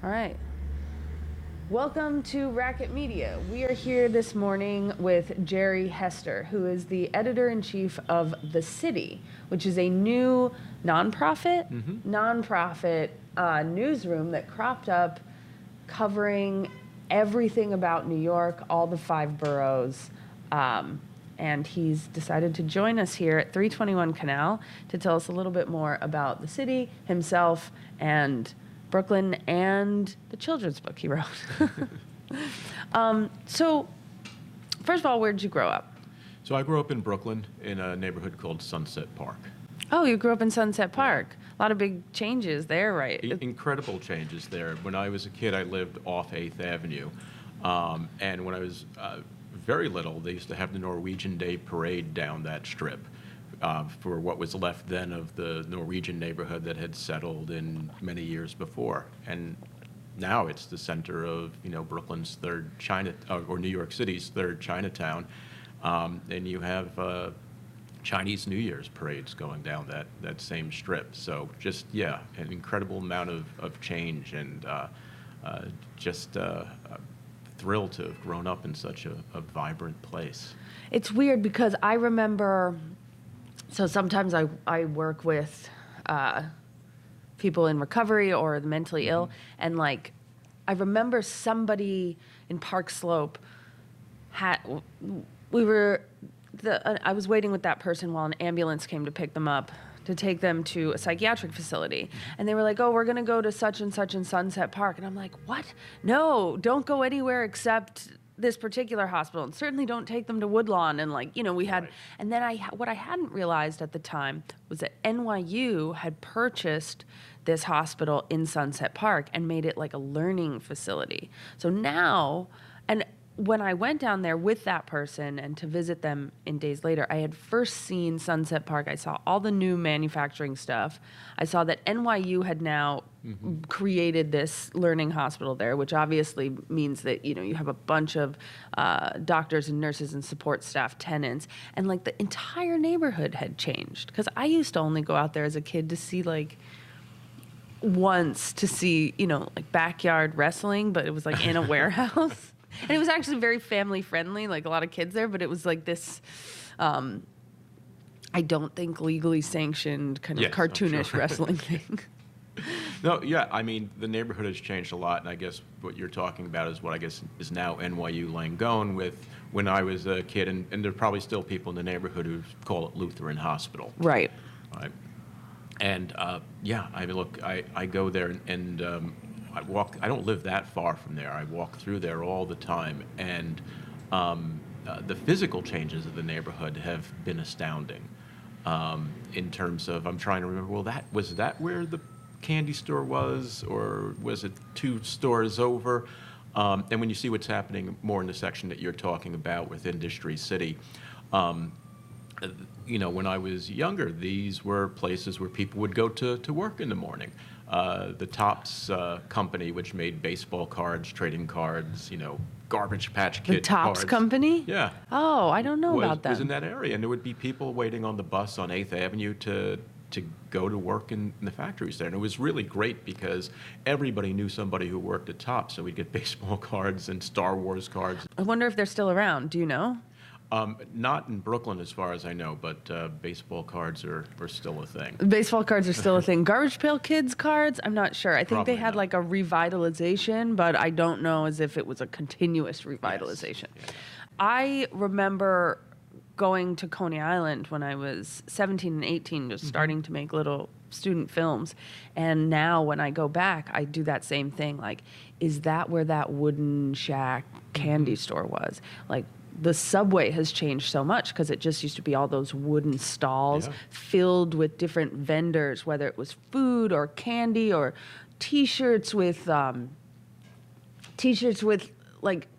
All right. Welcome to Racket Media. We are here this morning with Jere Hester, who is the editor-in-chief of The City, which is a new nonprofit newsroom that cropped up covering everything about New York, all the 5 boroughs. And he's decided to join us here at 321 Canal to tell us a little bit more about the city, himself, and Brooklyn, and the children's book he wrote. So, first of all, where did you grow up? So I grew up in Brooklyn in a neighborhood called Sunset Park. Oh, you grew up in Sunset Park. A lot of big changes there, right? Incredible changes there. When I was a kid, I lived off 8th Avenue. And when I was very little, they used to have the Norwegian Day Parade down that strip. For what was left then of the Norwegian neighborhood that had settled in many years before. And now it's the center of, Brooklyn's third or New York City's third Chinatown. And you have Chinese New Year's parades going down that same strip. So just, an incredible amount of change, and just thrilled to have grown up in such a vibrant place. It's weird because I remember... So sometimes I work with people in recovery or the mentally ill, and I remember somebody in Park Slope I was waiting with that person while an ambulance came to pick them up to take them to a psychiatric facility, and they were like, "Oh, we're gonna go to such and such in Sunset Park," and I'm like, "What? No, don't go anywhere except this particular hospital, and certainly don't take them to Woodlawn." And we had, Right. and then what I hadn't realized at the time was that NYU had purchased this hospital in Sunset Park and made it like a learning facility. So now, and when I went down there with that person and to visit them in days later, I had first seen Sunset Park. I saw all the new manufacturing stuff. I saw that NYU had now created this learning hospital there, which obviously means that, you have a bunch of doctors and nurses and support staff tenants. And the entire neighborhood had changed. Because I used to only go out there as a kid to see once to see, backyard wrestling, but it was in a warehouse. And it was actually very family friendly, a lot of kids there, but it was this, I don't think legally sanctioned kind of cartoonish wrestling thing. No, yeah, I mean, the neighborhood has changed a lot, and I guess what you're talking about is what I guess is now NYU Langone with when I was a kid, and there are probably still people in the neighborhood who call it Lutheran Hospital. Right. Right. And, I mean, look, I go there and I don't live that far from there. I walk through there all the time, and the physical changes of the neighborhood have been astounding. In terms of, I'm trying to remember, was that where the candy store was, or was it 2 stores over? And when you see what's happening more in the section that you're talking about with Industry City, when I was younger, these were places where people would go to work in the morning. The Topps company, which made baseball cards, trading cards, Garbage Patch Kid The Topps cards. company? Yeah. Oh, I don't know about that. Was in that area, and there would be people waiting on the bus on 8th Avenue to go to work in the factories there. And it was really great because everybody knew somebody who worked at Topps, so we'd get baseball cards and Star Wars cards. I wonder if they're still around. Do you know? Not in Brooklyn, as far as I know, but baseball cards are still a thing. Baseball cards are still a thing. Garbage Pail Kids cards, I'm not sure. I think Probably they had not. a revitalization, but I don't know as if it was a continuous revitalization. Yes. Yeah. I remember going to Coney Island when I was 17 and 18, just starting to make little student films. And now when I go back, I do that same thing. Is that where that wooden shack candy store was? The subway has changed so much because it just used to be all those wooden stalls filled with different vendors, whether it was food or candy or T-shirts with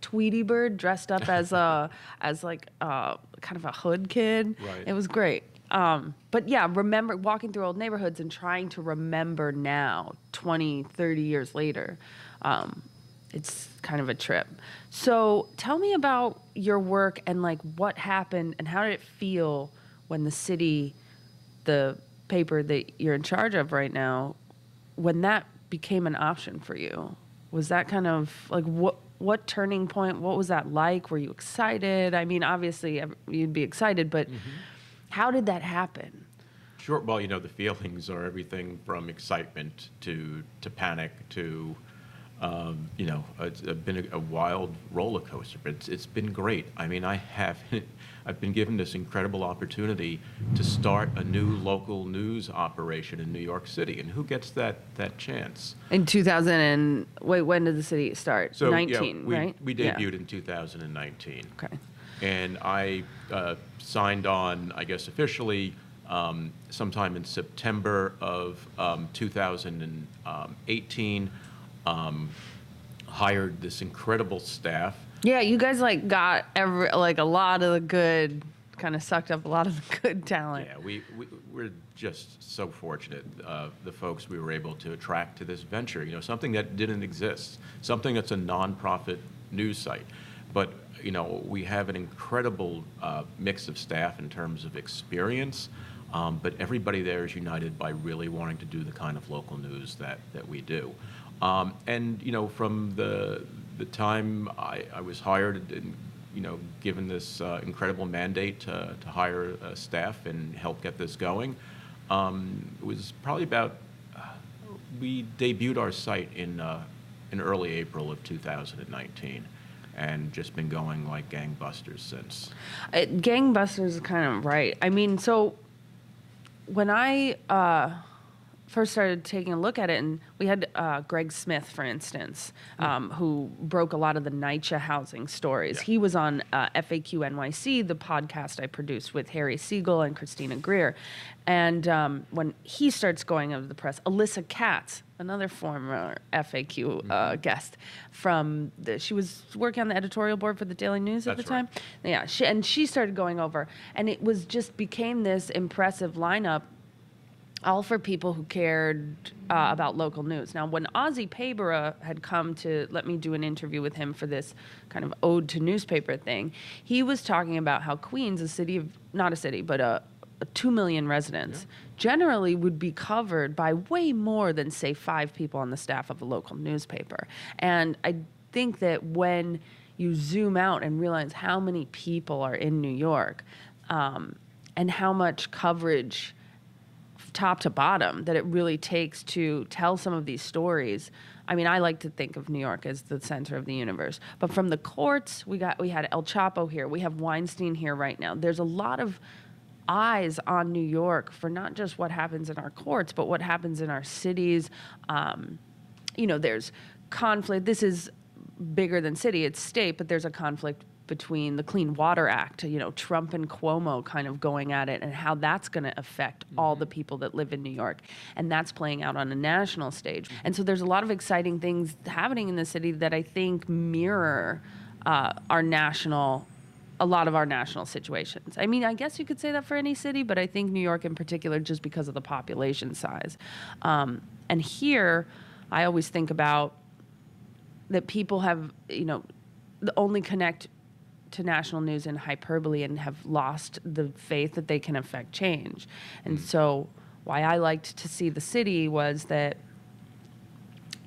Tweety Bird dressed up as kind of a hood kid. Right. It was great. But yeah, remember walking through old neighborhoods and trying to remember now, 20, 30 years later. It's kind of a trip. So tell me about your work and what happened and how did it feel when the city, the paper that you're in charge of right now, when that became an option for you? Was that kind of like what turning point? What was that like? Were you excited? I mean, obviously you'd be excited, but how did that happen? Sure. Well, the feelings are everything from excitement to panic to, it's been a wild roller coaster, but it's been great. I mean, I've been given this incredible opportunity to start a new local news operation in New York City, and who gets that chance? In 2000 and wait, when did the city start? So 19, yeah, right? we debuted in 2019. Okay. And I signed on, I guess, officially sometime in September of 2018. Hired this incredible staff. Yeah, you guys got a lot of the good, kind of sucked up a lot of the good talent. Yeah, we're just so fortunate, the folks we were able to attract to this venture. Something that didn't exist, something that's a nonprofit news site. But, we have an incredible mix of staff in terms of experience, but everybody there is united by really wanting to do the kind of local news that we do. And, from the time I was hired and, given this incredible mandate to hire staff and help get this going, it was probably about, we debuted our site in early April of 2019. And just been going like gangbusters since. Gangbusters is kind of right. I mean, so when I first started taking a look at it, and we had Greg Smith, for instance, who broke a lot of the NYCHA housing stories. Yeah. He was on FAQ NYC, the podcast I produced with Harry Siegel and Christina Greer. And when he starts going over the press, Alyssa Katz, another former FAQ guest, she was working on the editorial board for the Daily News at the time. Right. Yeah, she started going over, and it was just became this impressive lineup, all for people who cared about local news. Now, when Ozzy Pabera had come to let me do an interview with him for this kind of ode to newspaper thing, he was talking about how Queens, not a city, but 2 million residents, generally would be covered by way more than, say, 5 people on the staff of a local newspaper. And I think that when you zoom out and realize how many people are in New York, and how much coverage top to bottom that it really takes to tell some of these stories. I mean, I like to think of New York as the center of the universe. But from the courts, we had El Chapo here. We have Weinstein here right now. There's a lot of eyes on New York for not just what happens in our courts, but what happens in our cities. There's conflict. This is bigger than city, it's state, but there's a conflict between the Clean Water Act, Trump and Cuomo kind of going at it, and how that's going to affect all the people that live in New York. And that's playing out on a national stage. And so there's a lot of exciting things happening in the city that I think mirror a lot of our national situations. I mean, I guess you could say that for any city, but I think New York in particular, just because of the population size. And here, I always think about that people have, only connect to national news in hyperbole and have lost the faith that they can affect change. And so why I liked to see the city was that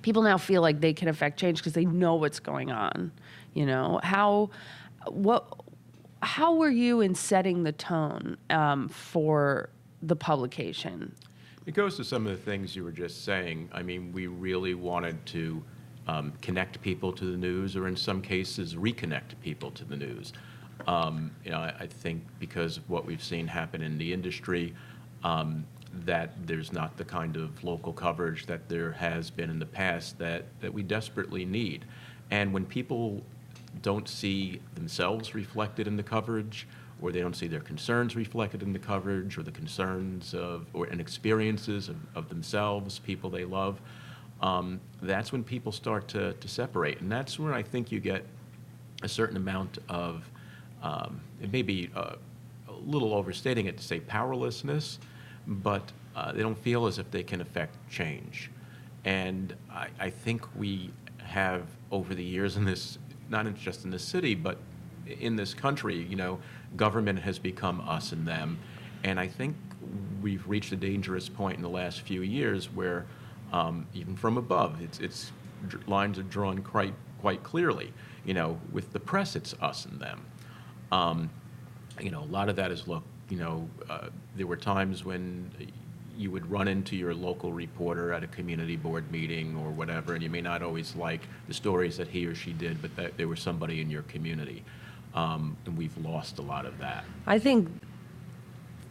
people now feel like they can affect change because they know what's going on. How were you in setting the tone for the publication? It goes to some of the things you were just saying. I mean, we really wanted to connect people to the news, or in some cases, reconnect people to the news. I think because of what we've seen happen in the industry, that there's not the kind of local coverage that there has been in the past that we desperately need. And when people don't see themselves reflected in the coverage, or they don't see their concerns reflected in the coverage, or the concerns and experiences of themselves, people they love, that's when people start to separate. And that's when I think you get a certain amount of, it may be a little overstating it to say powerlessness, but they don't feel as if they can affect change. And I think we have, over the years in this, not just in this city, but in this country, government has become us and them. And I think we've reached a dangerous point in the last few years where even from above, it's lines are drawn quite clearly. With the press, it's us and them. A lot of that is, look, there were times when you would run into your local reporter at a community board meeting or whatever, and you may not always like the stories that he or she did, but that there was somebody in your community. And we've lost a lot of that. I think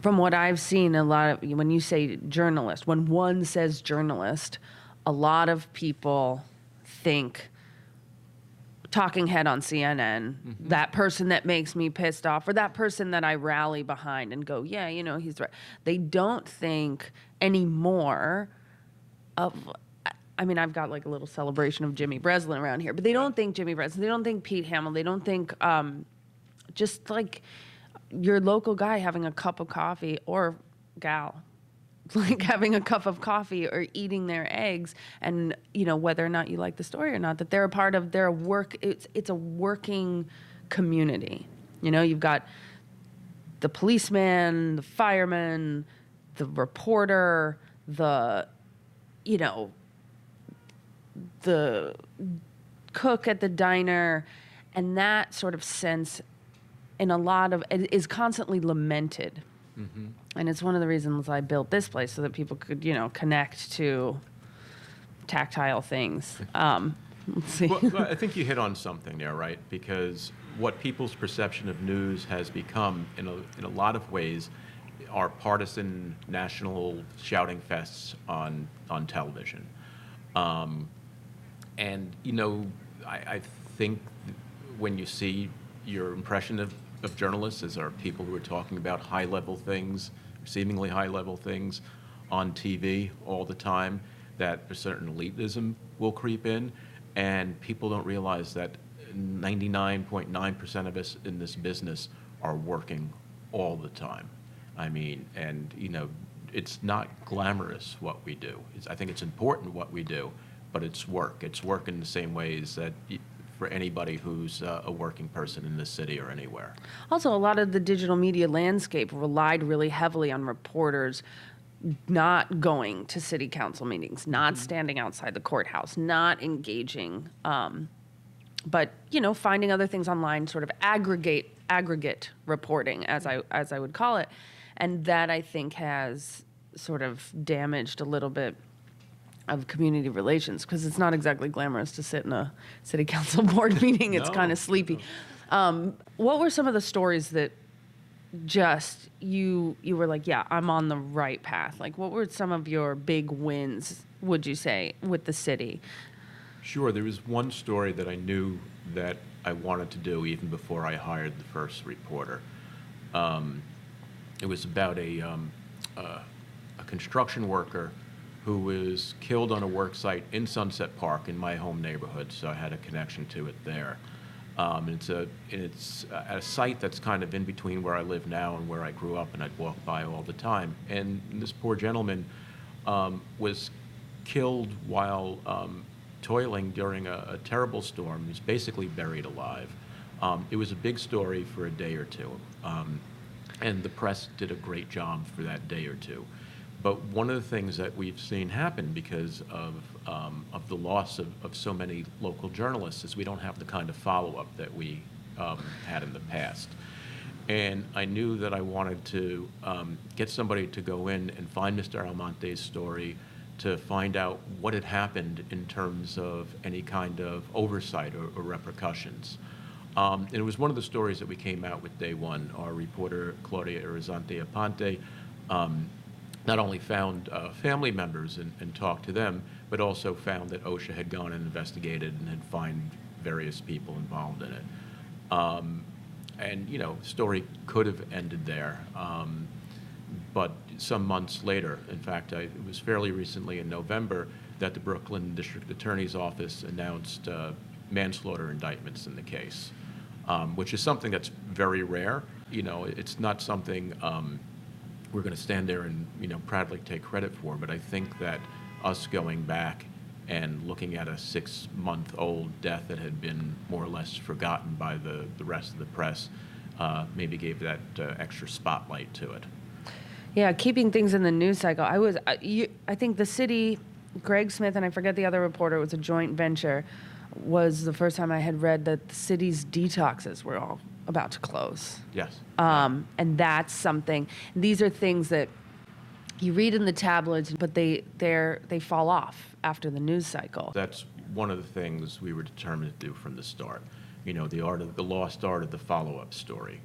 from what I've seen, a lot of, when you say journalist, when one says journalist, a lot of people think talking head on CNN, that person that makes me pissed off, or that person that I rally behind and go, yeah, he's right. They don't think anymore of, I've got like a little celebration of Jimmy Breslin around here, but they don't think Jimmy Breslin, they don't think Pete Hamill, they don't think just like your local guy having a cup of coffee, or gal, like having a cup of coffee or eating their eggs, and whether or not you like the story or not, that they're a part of their work. It's a working community. You've got the policeman, the fireman, the reporter, the cook at the diner, and that sort of sense in a lot of it is constantly lamented. And it's one of the reasons I built this place, so that people could, connect to tactile things. Let's see. Well, I think you hit on something there, right? Because what people's perception of news has become, in a lot of ways, are partisan national shouting fests on television. And, I think when you see your impression of journalists as are people who are talking about high-level things, seemingly high-level things on TV all the time, that a certain elitism will creep in, and people don't realize that 99.9% of us in this business are working all the time. It's not glamorous what we do. I think it's important what we do, but it's work. It's work in the same ways that for anybody who's a working person in this city or anywhere. Also, a lot of the digital media landscape relied really heavily on reporters not going to city council meetings, not standing outside the courthouse, not engaging, but finding other things online, sort of aggregate reporting, as I would call it, and that I think has sort of damaged a little bit of community relations, because it's not exactly glamorous to sit in a city council board meeting. It's kind of sleepy. What were some of the stories that just you were like, yeah, I'm on the right path? Like, what were some of your big wins, would you say, with the city? Sure. There was one story that I knew that I wanted to do even before I hired the first reporter. It was about a construction worker who was killed on a work site in Sunset Park in my home neighborhood, so I had a connection to it there. It's at a site that's kind of in between where I live now and where I grew up, and I'd walk by all the time. And this poor gentleman was killed while toiling during a terrible storm. He was basically buried alive. It was a big story for a day or two, and the press did a great job for that day or two. But one of the things that we've seen happen because of the loss of so many local journalists is we don't have the kind of follow-up that we had in the past. And I knew that I wanted to get somebody to go in and find Mr. Almonte's story, to find out what had happened in terms of any kind of oversight or repercussions. And it was one of the stories that we came out with day one. Our reporter, Claudia Irizante Aponte, not only found family members and talked to them, but also found that OSHA had gone and investigated and had fined various people involved in it. And, the story could have ended there. But some months later, in fact, it was fairly recently in November, that the Brooklyn District Attorney's Office announced manslaughter indictments in the case, which is something that's very rare. It's not something we're going to stand there and proudly take credit for, but I think that us going back and looking at a 6-month-old death that had been more or less forgotten by the rest of the press maybe gave that extra spotlight to it. Yeah, keeping things in the news cycle. I think the city Greg Smith and I forget the other reporter, it was a joint venture, was the first time I had read that the city's detoxes were all about to close. Yes. And that's something. These are things that you read in the tabloids, but they fall off after the news cycle. That's one of the things we were determined to do from the start. You know, the lost art of the follow-up story.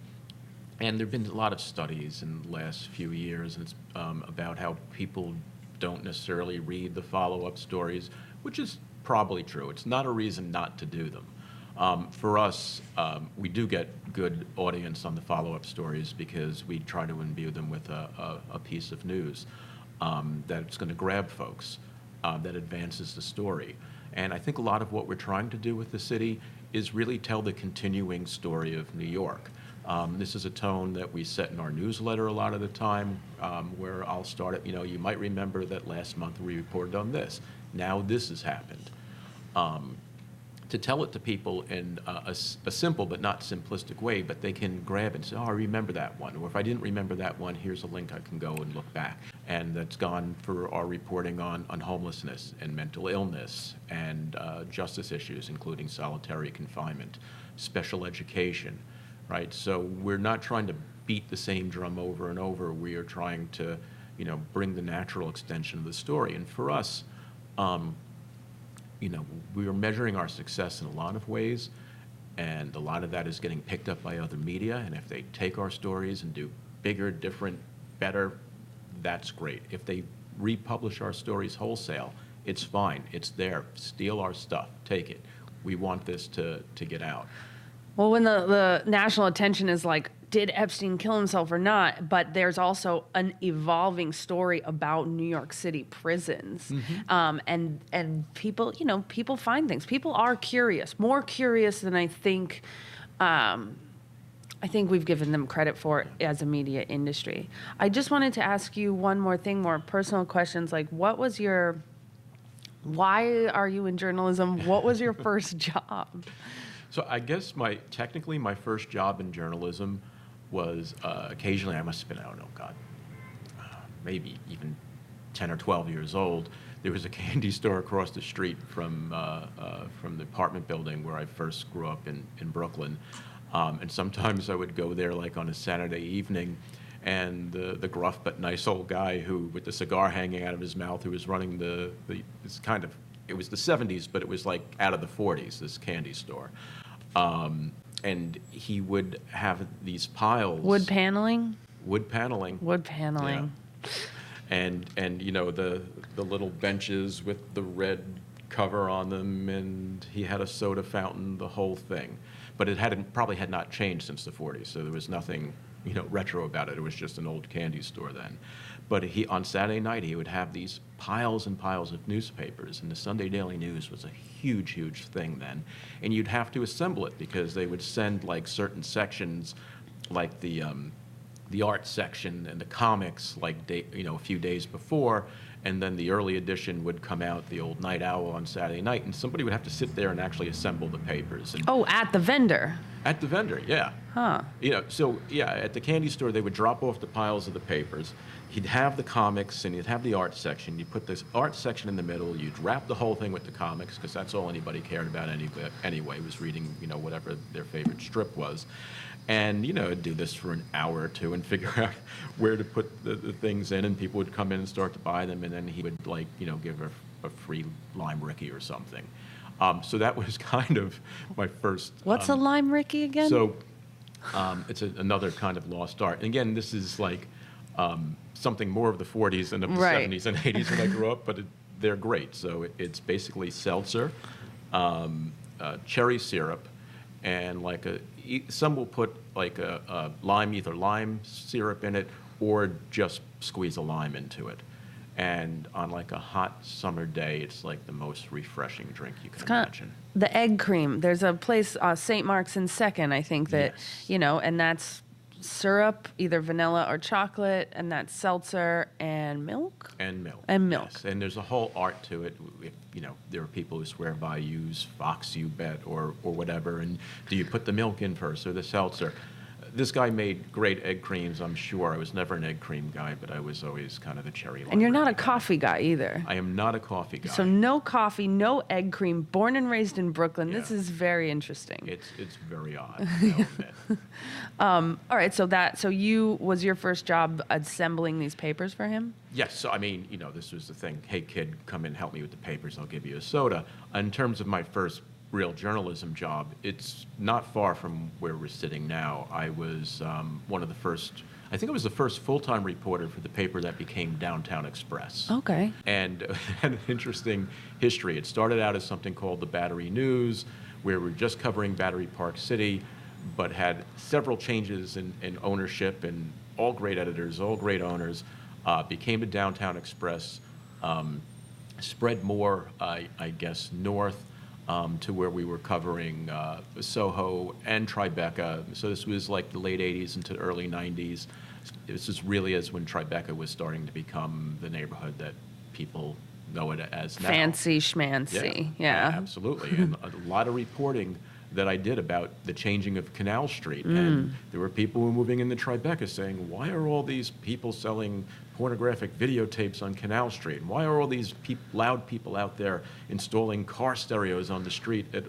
And there have been a lot of studies in the last few years and it's, about how people don't necessarily read the follow-up stories, which is probably true. It's not a reason not to do them. For us, we do get good audience on the follow-up stories because we try to imbue them with a piece of news that's going to grab folks, that advances the story. And I think a lot of what we're trying to do with the city is really tell the continuing story of New York. This is a tone that we set in our newsletter a lot of the time, where I'll start it, you might remember that last month we reported on this. Now this has happened. To tell it to people in a simple but not simplistic way, but they can grab it and say, oh, I remember that one. Or if I didn't remember that one, here's a link I can go and look back. And that's gone for our reporting on homelessness and mental illness and justice issues, including solitary confinement, special education, right? So we're not trying to beat the same drum over and over. We are trying to, bring the natural extension of the story. And for us, we are measuring our success in a lot of ways, and a lot of that is getting picked up by other media, and if they take our stories and do bigger, different, better, that's great. If they republish our stories wholesale, it's fine. It's there. Steal our stuff. Take it. We want this to get out. Well, when the national attention is like, did Epstein kill himself or not? But there's also an evolving story about New York City prisons. Mm-hmm. And people, people find things. People are curious, more curious than I think we've given them credit for as a media industry. I just wanted to ask you one more thing, more personal questions. Like, why are you in journalism? What was your first job? So I guess technically my first job in journalism was occasionally, I must have been, I don't know, God, maybe even 10 or 12 years old. There was a candy store across the street from the apartment building where I first grew up in Brooklyn. And sometimes I would go there like on a Saturday evening, and the gruff but nice old guy with the cigar hanging out of his mouth, who was running it was the 70s, but it was like out of the 40s, this candy store. And he would have these piles. Wood paneling. Yeah. And the little benches with the red cover on them, and he had a soda fountain, the whole thing. But it probably had not changed since the 40s, so there was nothing retro about it. It was just an old candy store then. But on Saturday night, he would have these piles and piles of newspapers, and the Sunday Daily News was a huge, huge thing then. And you'd have to assemble it because they would send like certain sections, like the art section and the comics, like a few days before, and then the early edition would come out, the old Night Owl, on Saturday night, and somebody would have to sit there and actually assemble the papers. And at the vendor. At the vendor, yeah. Huh. At the candy store, they would drop off the piles of the papers. He'd have the comics, and he'd have the art section. You'd put this art section in the middle. You'd wrap the whole thing with the comics, because that's all anybody cared about anyway, was reading, whatever their favorite strip was. And, do this for an hour or two and figure out where to put the things in, and people would come in and start to buy them, and then he would, give a free Lime Ricky or something. So that was kind of my first... What's a Lime Ricky again? So it's another kind of lost art. And again, this is like something more of the 40s than of the 70s and 80s when I grew up, but they're great. So it's basically seltzer, cherry syrup, and some will put like a lime, either lime syrup in it or just squeeze a lime into it. And on like a hot summer day, it's like the most refreshing drink you can imagine. The egg cream. There's a place, St. Mark's in 2nd, I think, that, yes. And that's syrup, either vanilla or chocolate, and that's seltzer and milk? And milk. Yes. And there's a whole art to it. There are people who swear by use Fox, you bet, or whatever. And do you put the milk in first or the seltzer? this guy made great egg creams, I'm sure. I was never an egg cream guy, but I was always kind of a cherry And you're not a guy. coffee guy either. I am not a coffee guy. So no coffee, no egg cream, born and raised in Brooklyn. This Yeah. is very interesting. It's very odd, I'll admit. All right, so was your first job assembling these papers for him? Yes, so I mean, this was the thing. Hey, kid, come in, help me with the papers. I'll give you a soda. In terms of my first real journalism job, it's not far from where we're sitting now. I was one of the first, I think I was the first full-time reporter for the paper that became Downtown Express. Okay. And it had an interesting history. It started out as something called the Battery News, where we were just covering Battery Park City, but had several changes in ownership, and all great editors, all great owners, became the Downtown Express, spread more, I guess, north to where we were covering Soho and Tribeca. So this was like the late 80s into the early 90s. This is really as when Tribeca was starting to become the neighborhood that people know it as now. Fancy schmancy, yeah. Absolutely. And a lot of reporting that I did about the changing of Canal Street. And there were people who were moving into Tribeca saying, why are all these people selling pornographic videotapes on Canal Street? And why are all these loud people out there installing car stereos on the street at,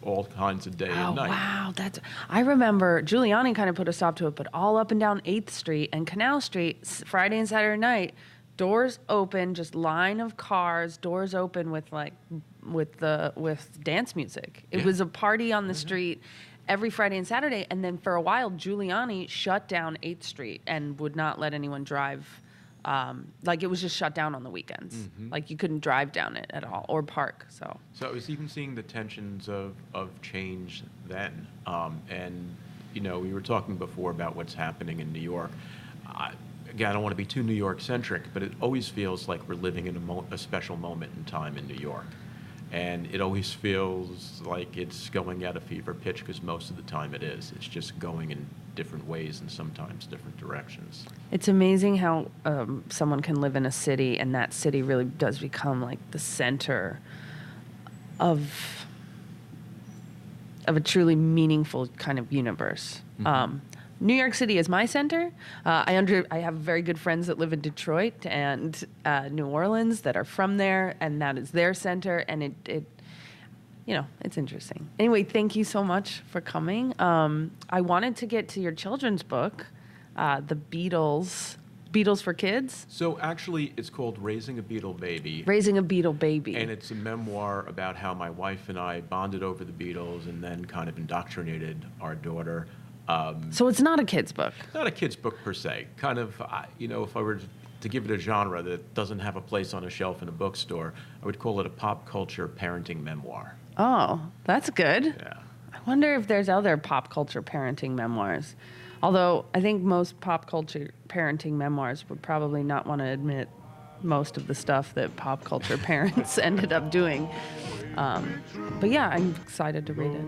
all kinds of day and night? Wow, I remember Giuliani kind of put a stop to it, but all up and down 8th Street and Canal Street, Friday and Saturday night, doors open, just line of cars, doors open with dance music. It was a party on the street every Friday and Saturday, and then for a while Giuliani shut down 8th Street and would not let anyone drive. It was just shut down on the weekends. Like you couldn't drive down it at all or park. So I was even seeing the tensions of change then. And we were talking before about what's happening in New York. Again, I don't want to be too New York-centric, but it always feels like we're living in a special moment in time in New York. And it always feels like it's going at a fever pitch, because most of the time it is. It's just going in different ways and sometimes different directions. it's amazing how someone can live in a city and that city really does become like the center of a truly meaningful kind of universe. New York City is my center. I have very good friends that live in Detroit and New Orleans that are from there, and that is their center. And it's interesting. Anyway, thank you so much for coming. I wanted to get to your children's book, The Beatles for Kids. So actually, it's called Raising a Beatle Baby. Raising a Beatle Baby. And it's a memoir about how my wife and I bonded over the Beatles and then kind of indoctrinated our daughter. So it's not a kid's book. Not a kid's book per se. Kind of, if I were to give it a genre that doesn't have a place on a shelf in a bookstore, I would call it a pop culture parenting memoir. Oh, that's good. Yeah. I wonder if there's other pop culture parenting memoirs. Although I think most pop culture parenting memoirs would probably not want to admit most of the stuff that pop culture parents ended up doing. But yeah, I'm excited to read it.